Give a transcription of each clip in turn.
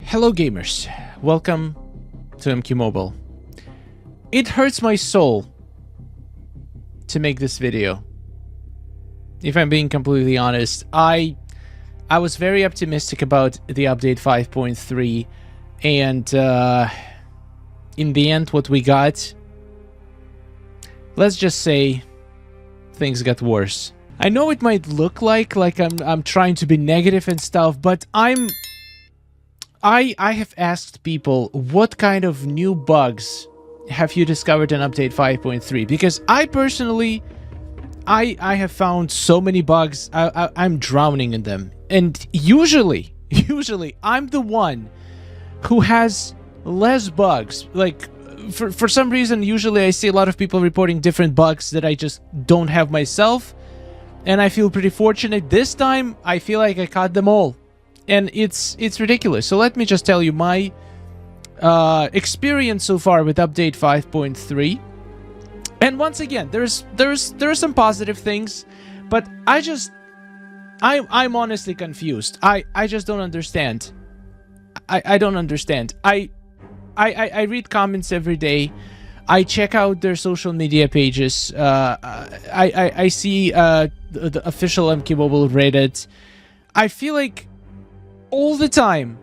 Hello gamers, welcome to MQ Mobile. It hurts my soul to make this video. If I'm being completely honest, I was very optimistic about the update 5.3, and in the end what we got, let's just say things got worse. I know it might look like I'm trying to be negative and stuff, but I have asked people, what kind of new bugs have you discovered in update 5.3? Because I personally, I have found so many bugs, I'm drowning in them. And usually, I'm the one who has less bugs. Like, for some reason, usually I see a lot of people reporting different bugs that I just don't have myself. And I feel pretty fortunate. This time, I feel like I caught them all. And it's ridiculous. So let me just tell you my experience so far with update 5.3. And once again, there's some positive things, but I'm honestly confused. I just don't understand. I don't understand. I read comments every day. I check out their social media pages. I see the official MQ Mobile Reddit. I feel like all the time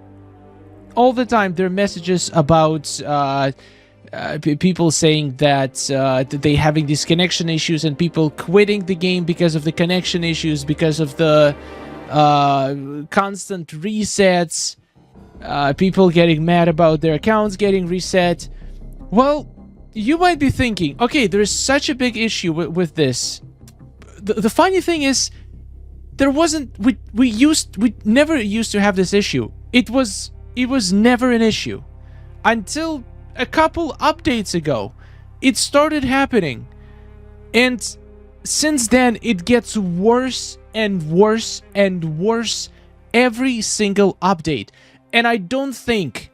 there are messages about people saying that they having these connection issues and people quitting the game because of the connection issues, because of the constant resets, people getting mad about their accounts getting reset. Well, you might be thinking, okay, there is such a big issue with this. The funny thing is, there wasn't, we never used to have this issue. It was never an issue until a couple updates ago. It started happening, and since then it gets worse and worse and worse every single update. And I don't think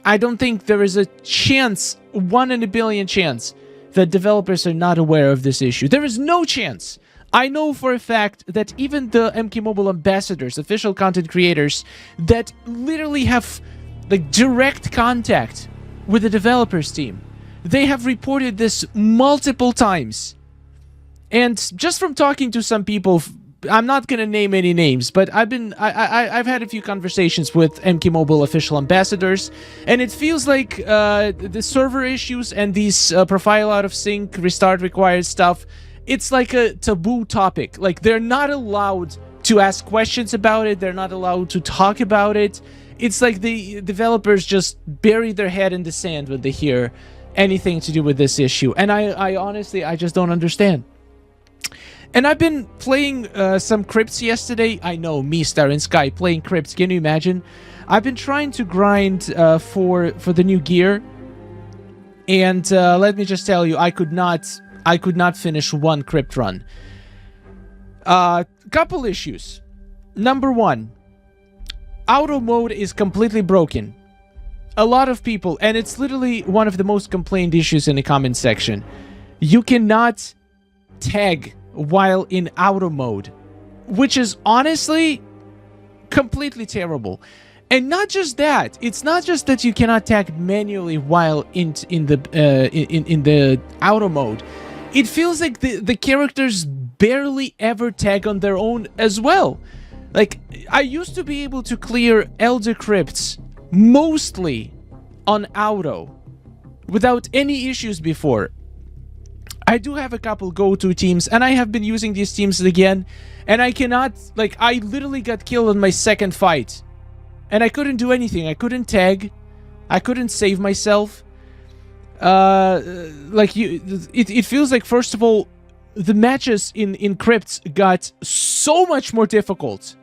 there is a chance, 1 in a billion chance, that developers are not aware of this issue. There is no chance. I know for a fact that even the MQ Mobile ambassadors, official content creators, that literally have like direct contact with the developers team, they have reported this multiple times. And just from talking to some people, I'm not gonna name any names, but I've had a few conversations with MQ Mobile official ambassadors, and it feels like the server issues and these profile out of sync, restart required stuff, it's like a taboo topic. Like, they're not allowed to ask questions about it. They're not allowed to talk about it. It's like the developers just bury their head in the sand when they hear anything to do with this issue. And I honestly, I just don't understand. And I've been playing some crypts yesterday. I know, me, Star and Sky, playing crypts. Can you imagine? I've been trying to grind for the new gear. And let me just tell you, I could not finish one crypt run. Couple issues. Number one, auto mode is completely broken. A lot of people, and it's literally one of the most complained issues in the comment section. You cannot tag while in auto mode, which is honestly completely terrible. And not just that, it's not just that you cannot tag manually while in the auto mode. It feels like the characters barely ever tag on their own as well. Like, I used to be able to clear Elder Crypts mostly on auto without any issues before. I do have a couple go-to teams, and I have been using these teams again, and I cannot, like, I literally got killed on my second fight, and I couldn't do anything. I couldn't tag, I couldn't save myself. Like, it feels like, first of all, the matches in crypts got so much more difficult.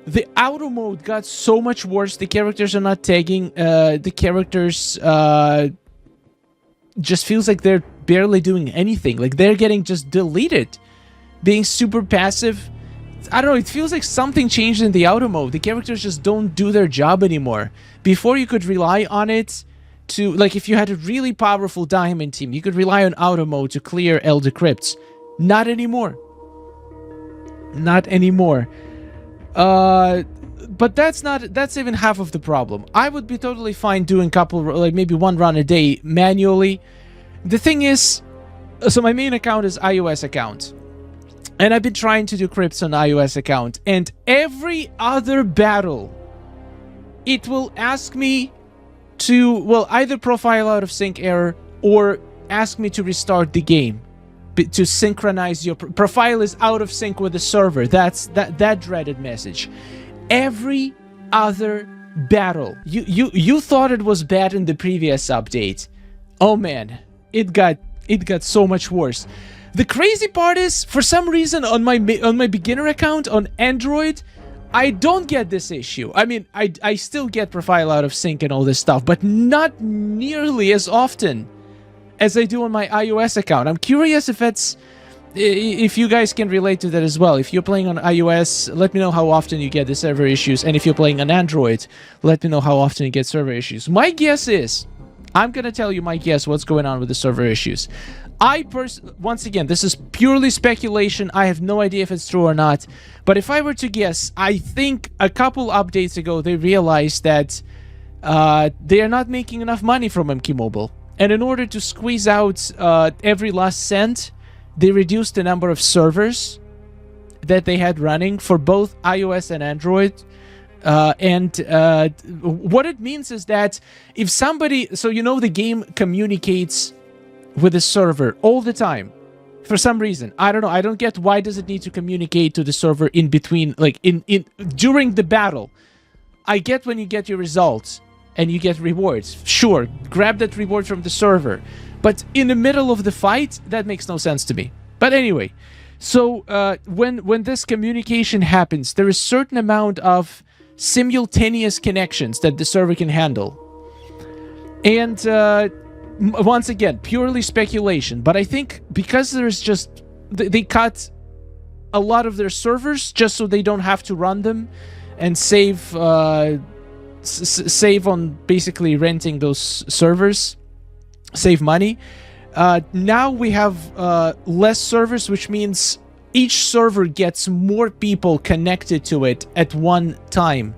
The auto mode got so much worse. The characters are not tagging. The characters just feels like they're barely doing anything. Like, they're getting just deleted, being super passive. I don't know, it feels like something changed in the auto mode. The characters just don't do their job anymore. Before, you could rely on it to, like, if you had a really powerful diamond team, you could rely on auto mode to clear Elder Crypts. Not anymore. Not anymore. But that's even half of the problem. I would be totally fine doing maybe one run a day manually. The thing is, so my main account is iOS account. And I've been trying to do crypts on iOS account, and every other battle, it will ask me to, well, either profile out of sync error or ask me to restart the game to synchronize your profile is out of sync with the server. That's that dreaded message. Every other battle. You thought it was bad in the previous update. Oh man, it got so much worse. The crazy part is, for some reason on my beginner account on Android, I don't get this issue. I mean, I still get profile out of sync and all this stuff, but not nearly as often as I do on my iOS account. I'm curious if you guys can relate to that as well. If you're playing on iOS, let me know how often you get the server issues, and if you're playing on Android, let me know how often you get server issues. My guess is, I'm gonna tell you my guess what's going on with the server issues. Once again, this is purely speculation. I have no idea if it's true or not. But if I were to guess, I think a couple updates ago they realized that they are not making enough money from Mobile. And in order to squeeze out every last cent, they reduced the number of servers that they had running for both iOS and Android. What it means is that if somebody... So, the game communicates with the server all the time for some reason. I don't know. I don't get why does it need to communicate to the server in between, like during the battle. I get when you get your results and you get rewards. Sure, grab that reward from the server. But in the middle of the fight, that makes no sense to me. But anyway, so when this communication happens, there is a certain amount of simultaneous connections that the server can handle. And once again, purely speculation, but I think because there's just... They cut a lot of their servers just so they don't have to run them and save on basically renting those servers, save money. Now we have less servers, which means each server gets more people connected to it at one time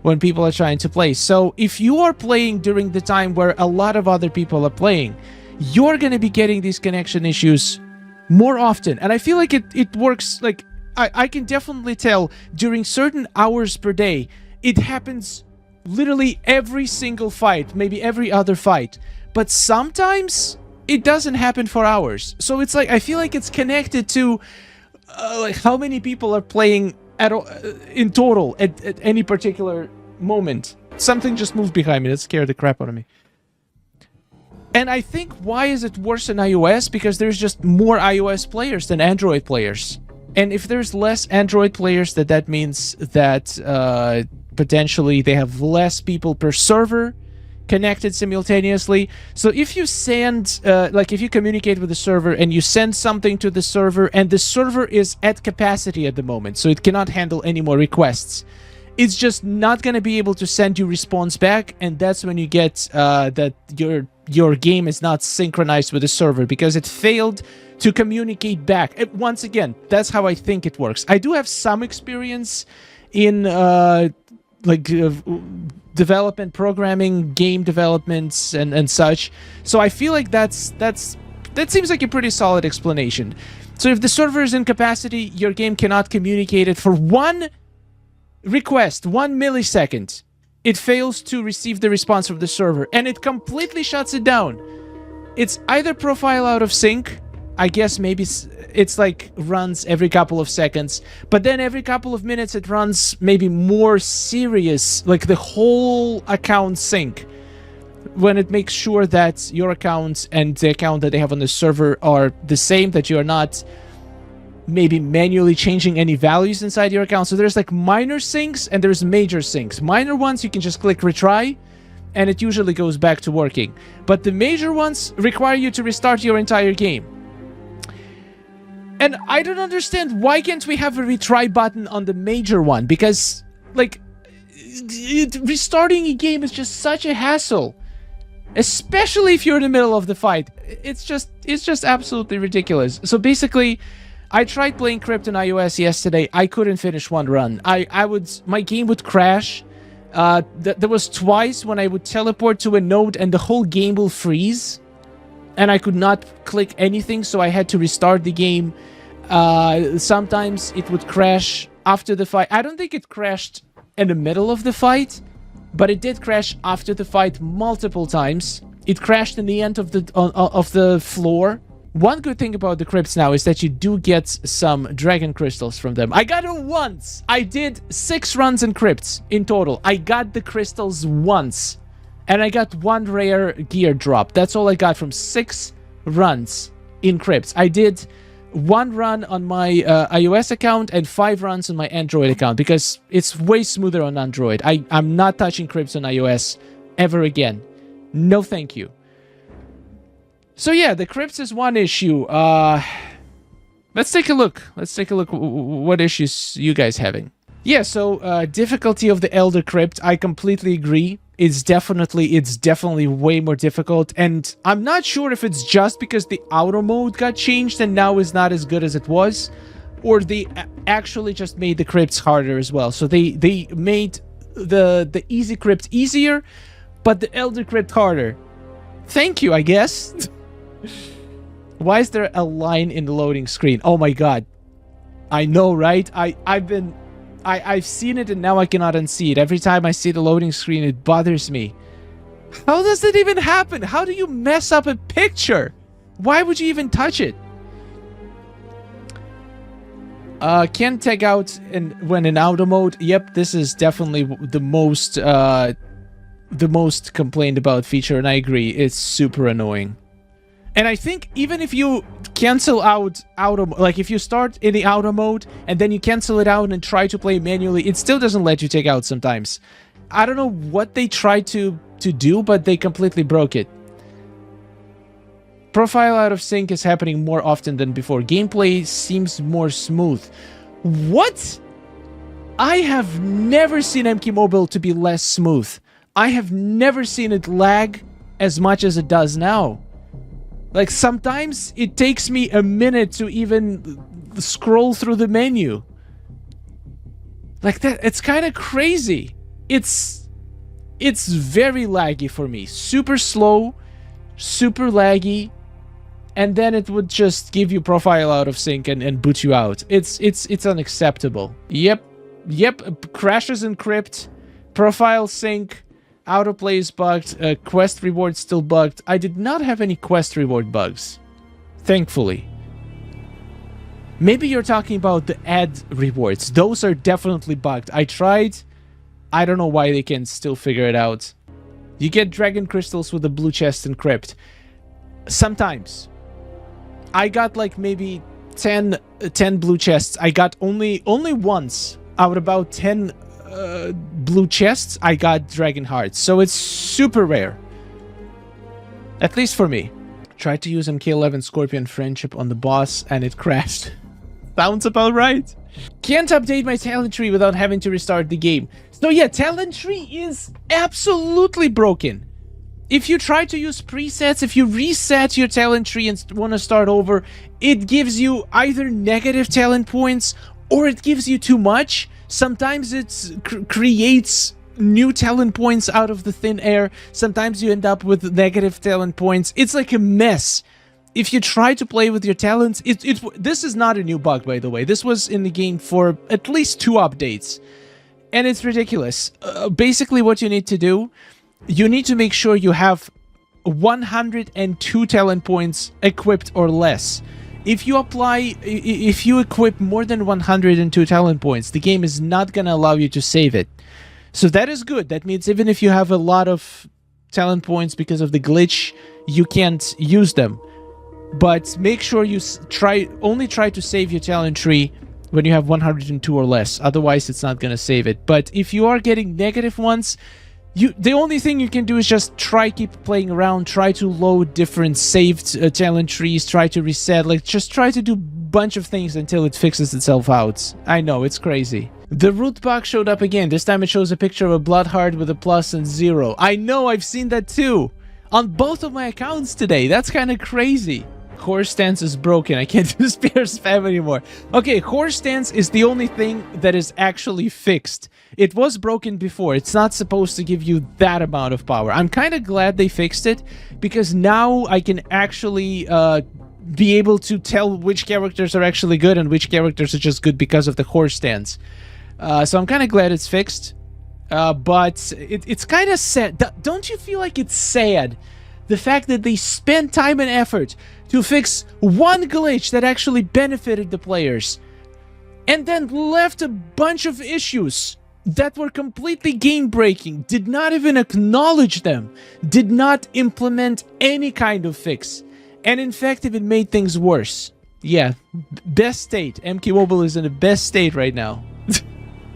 when people are trying to play. So if you are playing during the time where a lot of other people are playing, you're going to be getting these connection issues more often. And I feel like it works, like I can definitely tell during certain hours per day, it happens literally every single fight, maybe every other fight. But sometimes it doesn't happen for hours. So it's like, I feel like it's connected to like how many people are playing in total at any particular moment. Something just moved behind me that scared the crap out of me. And I think why is it worse in iOS? Because there's just more iOS players than Android players. And if there's less Android players, that means that potentially they have less people per server connected simultaneously. So if you send, if you communicate with the server and you send something to the server and the server is at capacity at the moment, so it cannot handle any more requests, it's just not going to be able to send you response back, and that's when you get that your game is not synchronized with the server because it failed to communicate back. Once again, that's how I think it works. I do have some experience in development, programming, game developments, and such. So I feel like that seems like a pretty solid explanation. So if the server is in capacity, your game cannot communicate it for one request, 1 millisecond. It fails to receive the response from the server, and it completely shuts it down. It's either profile out of sync, I guess maybe it's like runs every couple of seconds, but then every couple of minutes it runs maybe more serious, like the whole account sync, when it makes sure that your account and the account that they have on the server are the same, that you are not maybe manually changing any values inside your account. So there's like minor syncs and there's major syncs. Minor ones you can just click retry and it usually goes back to working, but the major ones require you to restart your entire game. And I don't understand, why can't we have a retry button on the major one? Because, like, restarting a game is just such a hassle. Especially if you're in the middle of the fight. It's just absolutely ridiculous. So basically, I tried playing Crypt on iOS yesterday. I couldn't finish one run. My game would crash. There was twice when I would teleport to a node and the whole game will freeze. And I could not click anything, so I had to restart the game. Sometimes it would crash after the fight. I don't think it crashed in the middle of the fight, but it did crash after the fight multiple times. It crashed in the end of the floor. One good thing about the crypts now is that you do get some dragon crystals from them. I got it once. I did 6 runs in crypts in total. I got the crystals once. And I got 1 rare gear drop. That's all I got from 6 runs in crypts. I did 1 run on my iOS account and 5 runs on my Android account because it's way smoother on Android. I'm not touching crypts on iOS ever again. No thank you. So yeah, the crypts is one issue. Let's take a look. Let's take a look what issues you guys having. Yeah, so difficulty of the Elder Crypt, I completely agree. It's definitely way more difficult, and I'm not sure if it's just because the auto mode got changed and now is not as good as it was, or they actually just made the crypts harder as well. So they made the easy crypt easier, but the Elder Crypt harder. Thank you, I guess. Why is there a line in the loading screen? Oh my god. I know, right? I've seen it and now I cannot unsee it. Every time I see the loading screen, it bothers me. How does it even happen? How do you mess up a picture? Why would you even touch it? Can't tag out when in auto mode. Yep, this is definitely the most complained about feature, and I agree. It's super annoying. And I think even if you cancel out auto, like if you start in the auto mode and then you cancel it out and try to play manually, it still doesn't let you take out sometimes. I don't know what they tried to do, but they completely broke it. Profile out of sync is happening more often than before. Gameplay seems more smooth. What? I have never seen MK Mobile to be less smooth. I have never seen it lag as much as it does now. Like, sometimes it takes me a minute to even scroll through the menu. Like that, it's kind of crazy. It's very laggy for me. Super slow, super laggy, and then it would just give you profile out of sync and boot you out. It's unacceptable. Yep, crashes in crypt, profile sync, autoplay is bugged, quest reward still bugged. I did not have any quest reward bugs, thankfully. Maybe you're talking about the ad rewards. Those are definitely bugged. I tried. I don't know why they can still figure it out. You get dragon crystals with the blue chest and crypt. Sometimes. I got like maybe 10 blue chests. I got only once out of about 10 blue chests I got dragon hearts, so it's super rare, at least for me. Tried to use MK11 Scorpion Friendship on the boss and it crashed. Sounds about right. Can't update my talent tree without having to restart the game. So yeah, talent tree is absolutely broken. If you try to use presets, if you reset your talent tree and want to start over, it gives you either negative talent points or it gives you too much. Sometimes it creates new talent points out of the thin air. Sometimes you end up with negative talent points. It's like a mess. If you try to play with your talents, this is not a new bug, by the way. This was in the game for at least 2 updates. And it's ridiculous. Basically, what you need to do, you need to make sure you have 102 talent points equipped or less. If you equip more than 102 talent points, the game is not gonna allow you to save it. So that is good. That means even if you have a lot of talent points because of the glitch, you can't use them. But make sure you only try to save your talent tree when you have 102 or less. Otherwise, it's not gonna save it. But if you are getting negative ones, the only thing you can do is just keep playing around, try to load different saved talent trees, try to reset, like just try to do a bunch of things until it fixes itself out. I know, it's crazy. The root bug showed up again. This time it shows a picture of a blood heart with a plus and 0. I know, I've seen that too. On both of my accounts today. That's kind of crazy. Horse stance is broken. I can't do spear spam anymore. Okay, horse stance is the only thing that is actually fixed. It was broken before. It's not supposed to give you that amount of power. I'm kind of glad they fixed it, because now I can actually be able to tell which characters are actually good and which characters are just good because of the horse stance. So I'm kind of glad it's fixed. But it's kind of sad. Don't you feel like it's sad? The fact that they spent time and effort to fix one glitch that actually benefited the players, and then left a bunch of issues that were completely game-breaking, did not even acknowledge them, did not implement any kind of fix, and in fact even made things worse. Yeah, best state. MK Mobile is in the best state right now.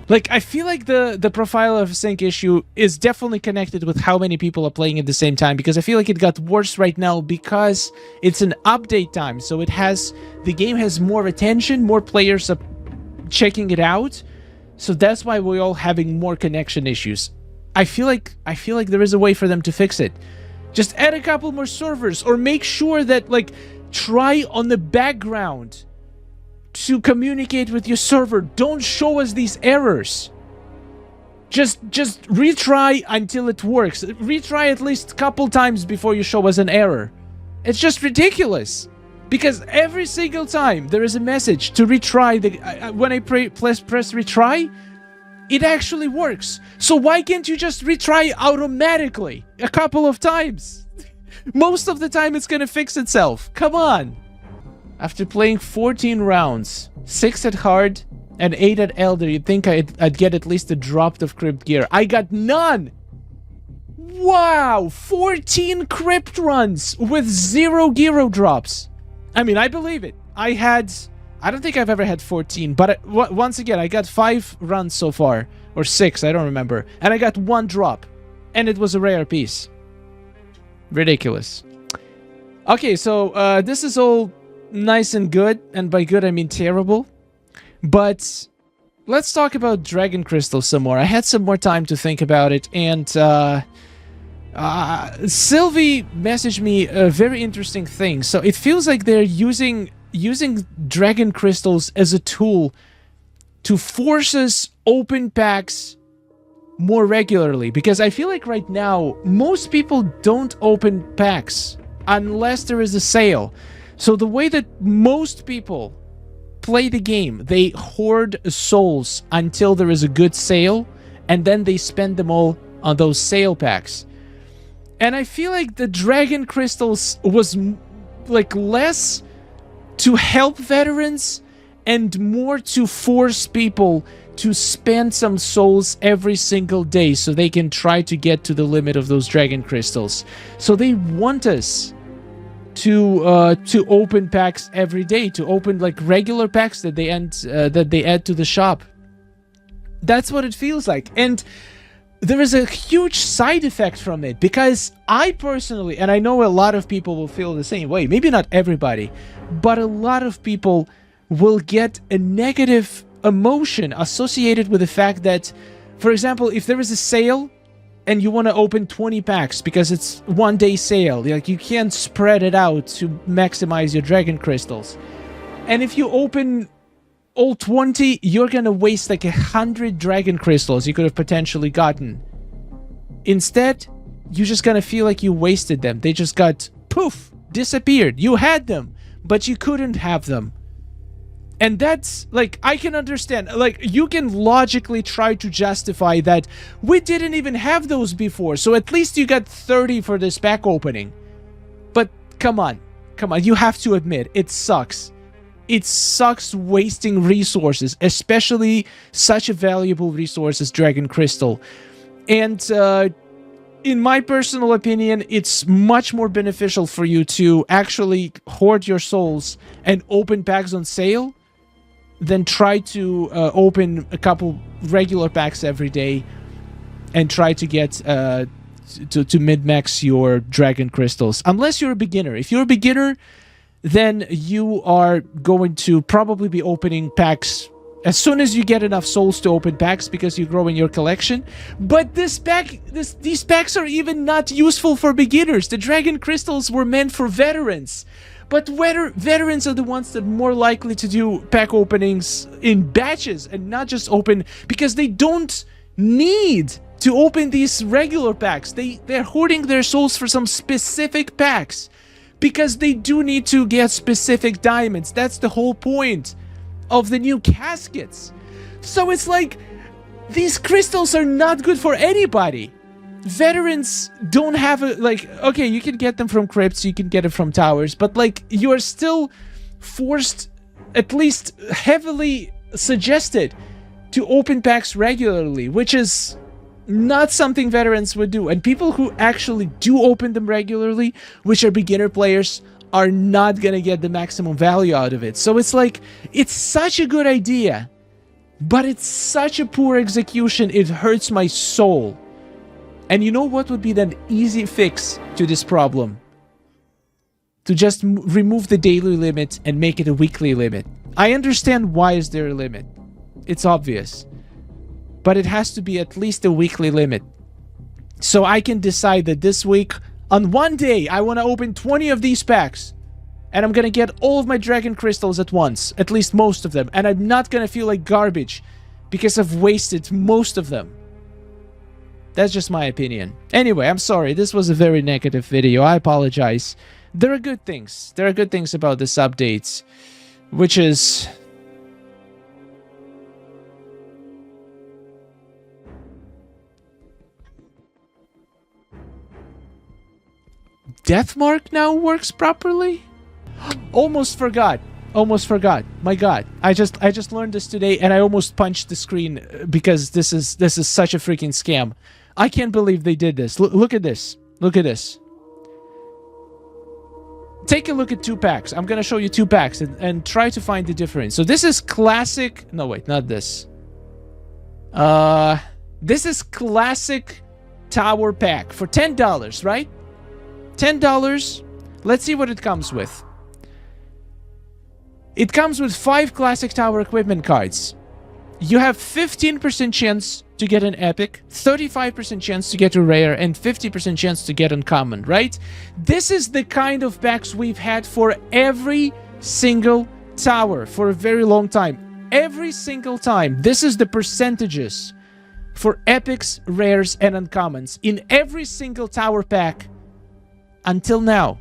Like, I feel like the profile of sync issue is definitely connected with how many people are playing at the same time, because I feel like it got worse right now because it's an update time, so the game has more attention, more players are checking it out, so that's why we're all having more connection issues. I feel like there is a way for them to fix it. Just add a couple more servers, or make sure that, like, try on the background to communicate with your server. Don't show us these errors. Just retry until it works. Retry at least a couple times before you show us an error. It's just ridiculous. Because every single time there is a message to retry, when I press retry, it actually works. So why can't you just retry automatically a couple of times? Most of the time it's gonna fix itself. Come on. After playing 14 rounds, 6 at hard and 8 at elder, you'd think I'd get at least a drop of crypt gear. I got none! Wow! 14 crypt runs with 0 gyro drops. I mean, I believe it. I don't think I've ever had 14, but once again, I got 5 runs so far. Or 6, I don't remember. And I got 1 drop. And it was a rare piece. Ridiculous. Okay, so this is all nice and good, and by good I mean terrible, but let's talk about Dragon Crystal some more. I had some more time to think about it, and Sylvie messaged me a very interesting thing. So it feels like they're using Dragon Crystals as a tool to force us open packs more regularly, because I feel like right now most people don't open packs unless there is a sale. So the way that most people play the game, they hoard souls until there is a good sale, and then they spend them all on those sale packs. And I feel like the Dragon Crystals was like less to help veterans and more to force people to spend some souls every single day so they can try to get to the limit of those Dragon Crystals. So they want us to open packs every day, to open like regular packs that they add to the shop. That's what it feels like. And there is a huge side effect from it, because I personally, and I know a lot of people will feel the same way, maybe not everybody, but a lot of people will get a negative emotion associated with the fact that, for example, if there is a sale and you want to open 20 packs because it's one-day sale, like you can't spread it out to maximize your Dragon Crystals. And if you open all 20, you're gonna waste like 100 Dragon Crystals you could have potentially gotten. Instead, you're just gonna feel like you wasted them. They just got, poof, disappeared. You had them, but you couldn't have them. And that's, like, I can understand. Like, you can logically try to justify that we didn't even have those before, so at least you got 30 for this pack opening. But come on, you have to admit, it sucks. It sucks wasting resources, especially such a valuable resource as Dragon Crystal. And in my personal opinion, it's much more beneficial for you to actually hoard your souls and open packs on sale than try to open a couple regular packs every day and try to get to min-max your Dragon Crystals. Unless you're a beginner. If you're a beginner, then you are going to probably be opening packs as soon as you get enough souls to open packs, because you grow in your collection. But these packs are even not useful for beginners. The Dragon Crystals were meant for veterans. But veterans are the ones that are more likely to do pack openings in batches and not just open, because they don't need to open these regular packs. They're hoarding their souls for some specific packs because they do need to get specific diamonds. That's the whole point of the new caskets. So it's like these crystals are not good for anybody. Veterans don't have a, like, okay, you can get them from crypts, you can get it from towers, but like you are still forced, at least heavily suggested, to open packs regularly, which is not something veterans would do. And people who actually do open them regularly, which are beginner players, are not gonna get the maximum value out of it. So it's like, it's such a good idea, but it's such a poor execution, it hurts my soul. And you know what would be an easy fix to this problem? To just remove the daily limit and make it a weekly limit. I understand why is there a limit. It's obvious. But it has to be at least a weekly limit. So I can decide that this week, on one day, I want to open 20 of these packs. And I'm going to get all of my dragon crystals at once. At least most of them. And I'm not going to feel like garbage because I've wasted most of them. That's just my opinion. Anyway, I'm sorry. This was a very negative video. I apologize. There are good things. There are good things about this update, which is... Deathmark now works properly? Almost forgot. Almost forgot. My god. I just learned this today and I almost punched the screen because this is such a freaking scam. I can't believe they did this. Look at this. Look at this. Take a look at 2 packs. I'm gonna show you 2 packs and try to find the difference. So this is classic... No, wait, not this. This is classic tower pack for $10, right? $10. Let's see what it comes with. It comes with 5 classic tower equipment cards. You have 15% chance to get an epic, 35% chance to get a rare, and 50% chance to get uncommon, right? This is the kind of packs we've had for every single tower for a very long time. Every single time. This is the percentages for epics, rares, and uncommons in every single tower pack until now.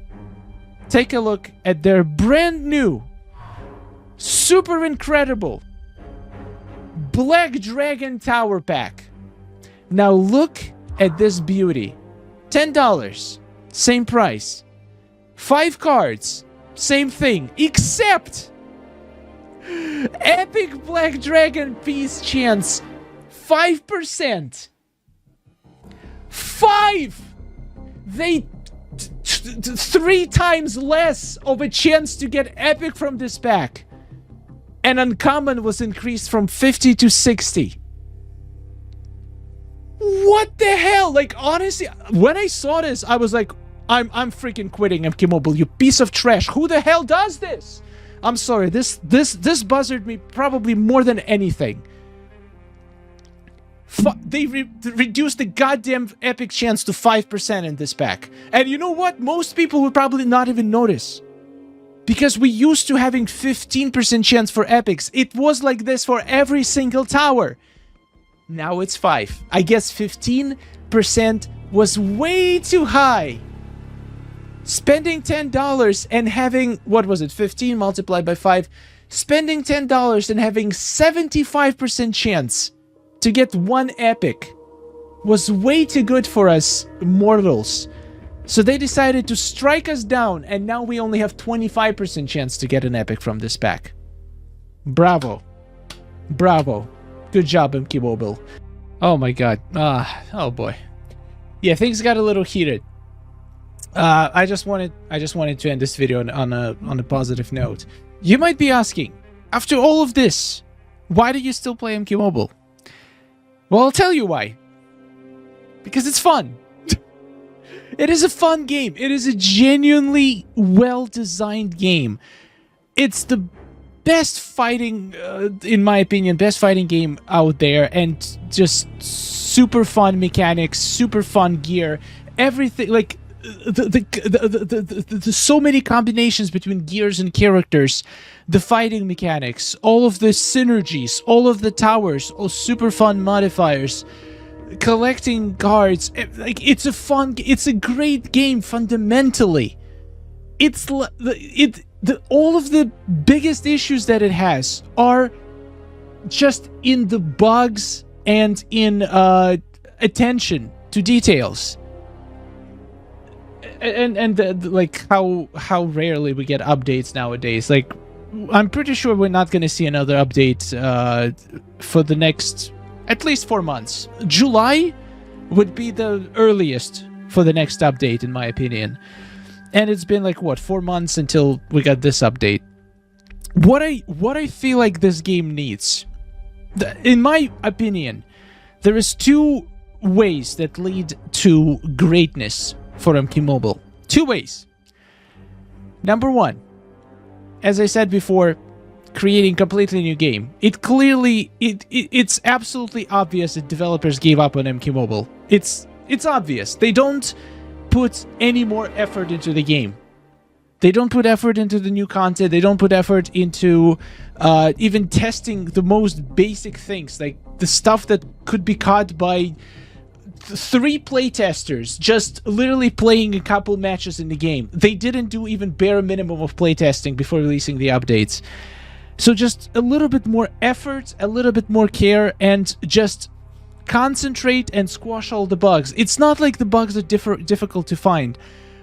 Take a look at their brand new, super incredible Black Dragon Tower Pack. Now look at this beauty. $10. Same price. 5 cards. Same thing. Except Epic Black Dragon Peace Chance. 5%. 5! They... 3 times less of a chance to get epic from this pack. And uncommon was increased from 50 to 60. What the hell? Like, honestly, when I saw this, I was like, I'm freaking quitting HappyGamer, you piece of trash. Who the hell does this? I'm sorry, this buzzed me probably more than anything. They reduced the goddamn epic chance to 5% in this pack. And you know what? Most people would probably not even notice. Because we used to having 15% chance for epics. It was like this for every single tower. Now it's 5. I guess 15% was way too high. Spending $10 and having, what was it, 15 multiplied by 5. Spending $10 and having 75% chance to get 1 epic was way too good for us mortals. So they decided to strike us down, and now we only have 25% chance to get an epic from this pack. Bravo. Bravo. Good job, HappyGamer. Oh my god. Oh boy. Yeah, things got a little heated. I just wanted to end this video on a positive note. You might be asking, after all of this, why do you still play HappyGamer? Well, I'll tell you why. Because it's fun. It is a fun game. It is a genuinely well-designed game. It's the best fighting, in my opinion, best fighting game out there, and just super fun mechanics, super fun gear, everything. Like, the so many combinations between gears and characters, the fighting mechanics, all of the synergies, all of the towers, all super fun modifiers, collecting cards. Like, it's a great game fundamentally. All of the biggest issues that it has are just in the bugs and in attention to details. And like how rarely we get updates nowadays. Like, I'm pretty sure we're not going to see another update for the next at least 4 months. July would be the earliest for the next update, in my opinion. And it's been like, what, 4 months until we got this update. What I feel like this game needs, in my opinion, there is 2 ways that lead to greatness for MK Mobile. 2 ways. Number 1, as I said before, creating completely new game. It's absolutely obvious that developers gave up on MK Mobile. It's obvious. They don't put any more effort into the game. They don't put effort into the new content. They don't put effort into even testing the most basic things, like the stuff that could be caught by 3 playtesters just literally playing a couple matches in the game. They didn't do even bare minimum of playtesting before releasing the updates. So just a little bit more effort, a little bit more care, and just concentrate and squash all the bugs. It's not like the bugs are difficult to find.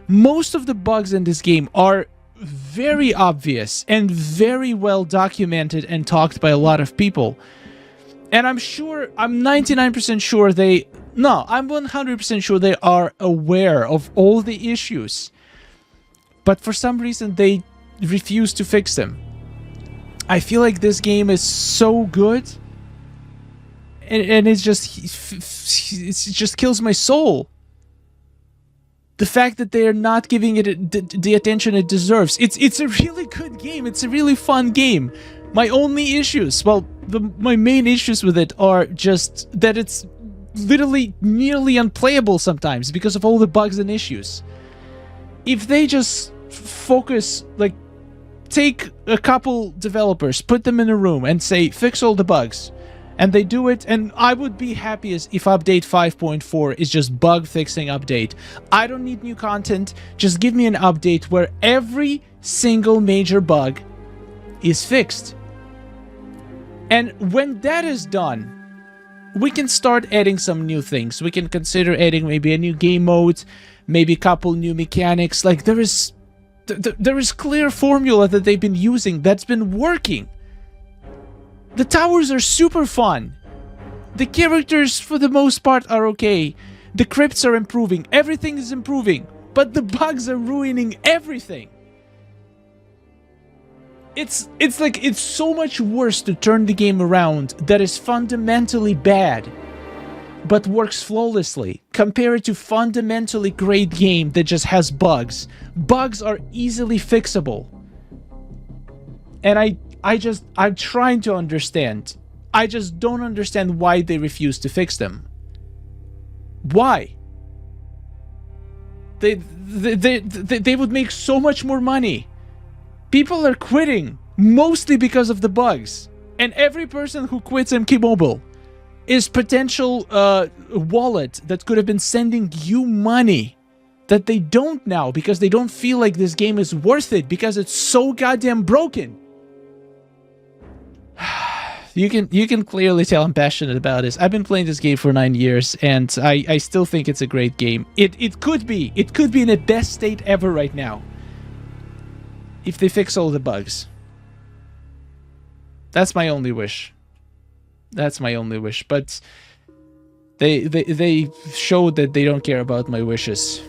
Most of the bugs in this game are very obvious and very well documented and talked by a lot of people. And I'm 99% sure I'm 100% sure they are aware of all the issues. But for some reason, they refuse to fix them. I feel like this game is so good, and it just kills my soul. The fact that they are not giving it the attention it deserves. It's a really good game. It's a really fun game. My only issues, my main issues with it are just that it's literally nearly unplayable sometimes because of all the bugs and issues. If they just focus, like, take a couple developers, put them in a room and say, fix all the bugs, and they do it, and I would be happiest if update 5.4 is just bug fixing update. I don't need new content. Just give me an update where every single major bug is fixed. And when that is done, we can start adding some new things. We can consider adding maybe a new game mode, maybe a couple new mechanics. Like, there is clear formula that they've been using that's been working. The towers are super fun. The characters, for the most part, are okay. The crypts are improving. Everything is improving. But the bugs are ruining everything. It's like, it's so much worse to turn the game around that is fundamentally bad but works flawlessly, compared to fundamentally great game that just has bugs. Bugs are easily fixable. And I'm trying to understand. I just don't understand why they refuse to fix them. Why? They would make so much more money. People are quitting mostly because of the bugs. And every person who quits MK Mobile is potential wallet that could have been sending you money that they don't now because they don't feel like this game is worth it because it's so goddamn broken. You can clearly tell I'm passionate about this. I've been playing this game for 9 years, and I still think it's a great game. It could be in the best state ever right now if they fix all the bugs. That's my only wish. That's my only wish. But they showed that they don't care about my wishes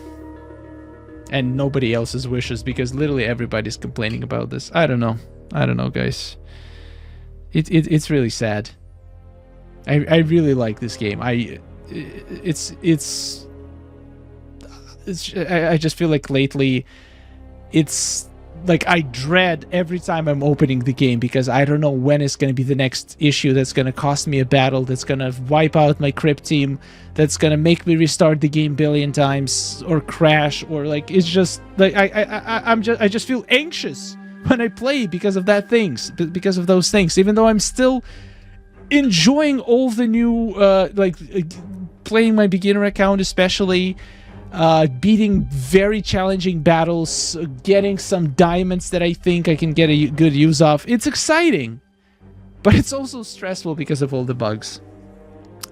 and nobody else's wishes, because literally everybody's complaining about this. I don't know, guys. It's really sad. I really like this game. I just feel like lately it's like I dread every time I'm opening the game, because I don't know when it's going to be the next issue that's going to cost me a battle, that's going to wipe out my crypt team, that's going to make me restart the game billion times or crash, or like it's just like I just feel anxious when I play because of because of those things, even though I'm still enjoying all the new playing my beginner account, especially beating very challenging battles, getting some diamonds that I think I can get a good use of. It's exciting, but it's also stressful because of all the bugs.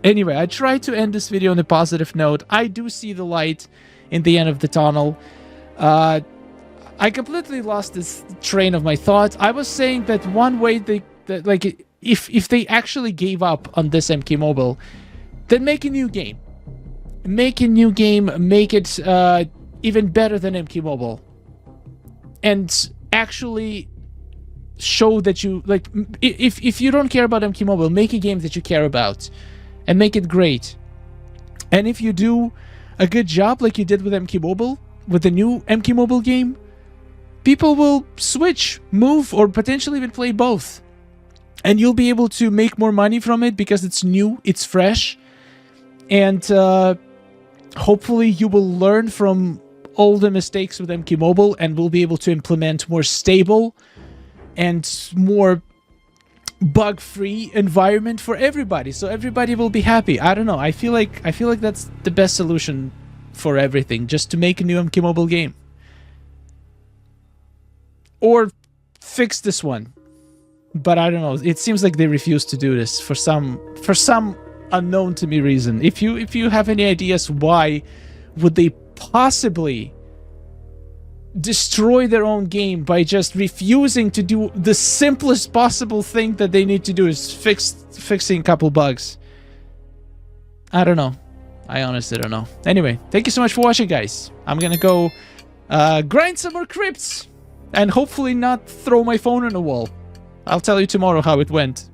Anyway, I tried to end this video on a positive note. I do see the light in the end of the tunnel. I completely lost this train of my thoughts. I was saying that one way if they actually gave up on this MK Mobile, then make a new game. Make a new game, make it even better than MK Mobile, and actually show that you like. If you don't care about MK Mobile, make a game that you care about, and make it great. And if you do a good job, like you did with MK Mobile, with the new MK Mobile game, people will switch, move, or potentially even play both, and you'll be able to make more money from it because it's new, it's fresh, and hopefully you will learn from all the mistakes with MK Mobile and will be able to implement more stable and more bug-free environment for everybody, so everybody will be happy. I don't know. I feel like that's the best solution for everything, just to make a new MK Mobile game. Or fix this one. But I don't know. It seems like they refuse to do this for some unknown to me reason. If you have any ideas why would they possibly destroy their own game by just refusing to do the simplest possible thing that they need to do, is fixing a couple bugs. I don't know. I honestly don't know. Anyway, thank you so much for watching, guys. I'm gonna go grind some more crypts and hopefully not throw my phone on a wall. I'll tell you tomorrow how it went.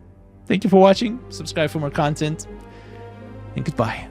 Thank you for watching. Subscribe for more content. And goodbye.